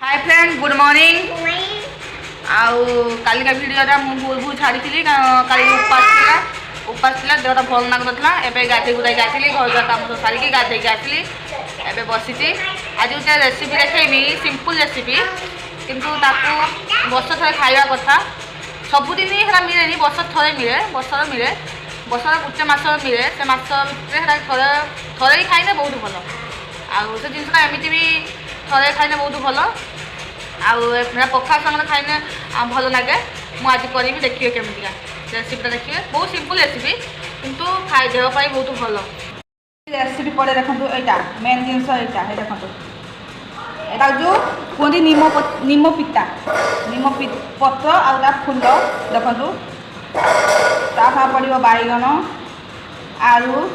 Hi friend good morning आउ कालिका भिडियोटा मुझे छाड़ी काली उपास था देहटा भल लगुला एवं गाधे गुधाई आसली घर द्वार कम सब सारिकी गाधे आसली एवं बसी आज गोटे रेसिपी देखेमी सिंपल रेसिपी किंतु वर्ष थे खावा कथा सबुदिन है मिले वर्ष थे मिले वर्षर मिले वर्षर गोटे मस मिले से मस भितर थे खाइने बहुत भल आउ से जिनसा एमती भी थे खाइने बहुत भल आउ पखाल सामने खाइने भल लगे मुझे करी देखिए केमिका रेसिपीटा देखिए बहुत सिंपल रेसिपी किंतु खाई देहपाई बहुत भल रेसिपी पड़े देखो यहाँ मेन जिनस यहाँ देखो यहाँ जो कहते निम पिता निम पत्र आ फूल देखु ता पड़ो बैगन आलू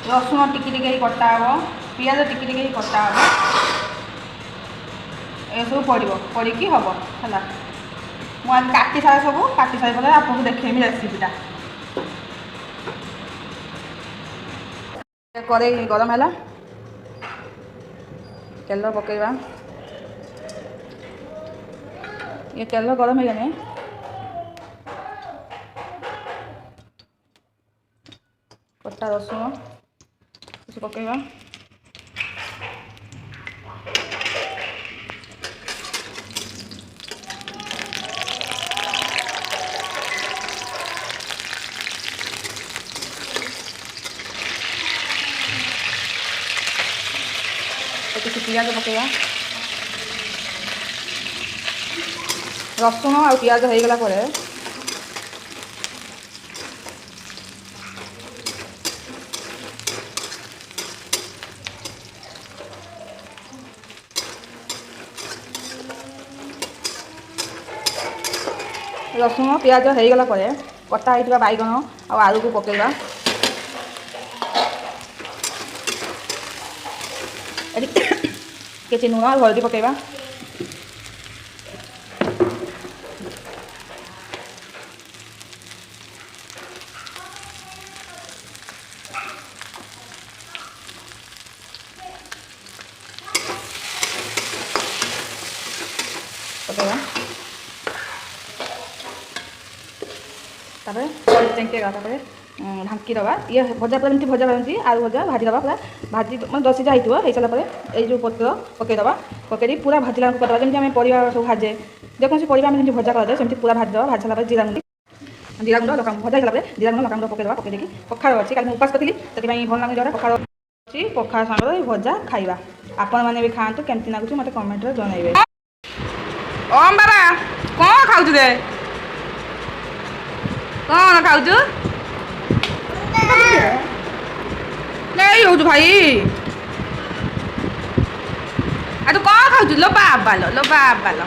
रसुण टिकी कटा हे पियाज टिकी कटा हे ये सब पड़ी हम है मुझे काटी सारे सब काटी सारी आपको देखेमी रेसिपीटा कड़े गरम है तेल पकईवा ये तेल गरम है गने कटा रसुण पकईवा किसी पियाज पकईवा रसुण और पियाज हो गला रसुण पियाज हो गला कटा होता बैगन और आलू को पकईवा किसी लुण और हल्दी पकईवा पकईवा चेंकेगा ढांकी दबा ये भजा पूरा एमती भजा करती आलू भजा भाजी दबा पूरा भाजी मैं 10 सिझा हो सारापर ये पत्र पकईदबा पकई पूरा भाजला करदे जमी आम परिवा सब भाजे जेकोसी परिवा आम भजा करदे सेमती पूरा भाजी दबा भाजी सारा जीरा गुंड लका भजा सारापर जीरा गुंड लका पकईदबा पकई देखी पखाड़ अच्छी कल उपास करी से भल लगे जरा पखाड़ अच्छी पखाड़ सागर भजा खाइबा आपण मैंने भी खातु केमती लगुच मत कमेंट जनइबे। ओम बाबा कौन खाऊ दे कौन खाऊ नहीं हो भाई आ तू कौन खाऊ लो बाबा लो बाबा लो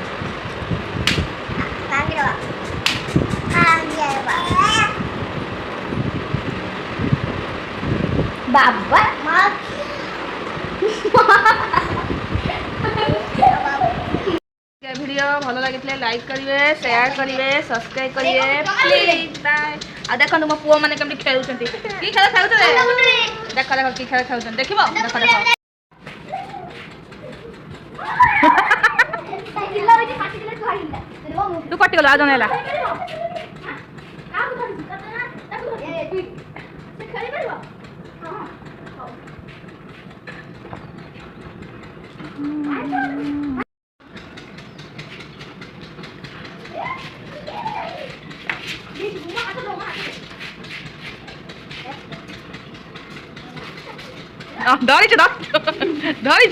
बाबा वीडियो भल लगी लाइक करेंगे शेयर करेंगे सब्सक्राइब करेंगे प्लीज बाय आ देखो मो पुओ मैंने केमती खेलुंट कि खेल खेलुते देख देख कि खेल खेलुंट देख देख देख तू कटी गला जन है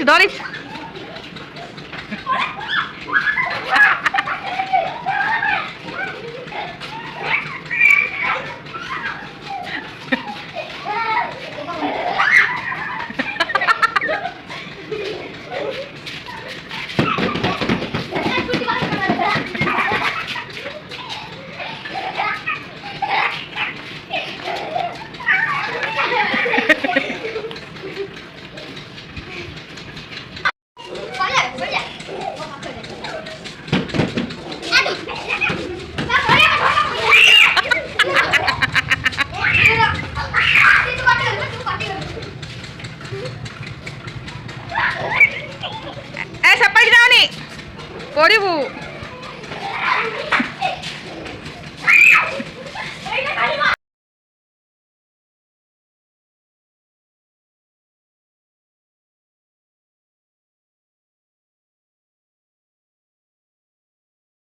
धरिच କରିବୁ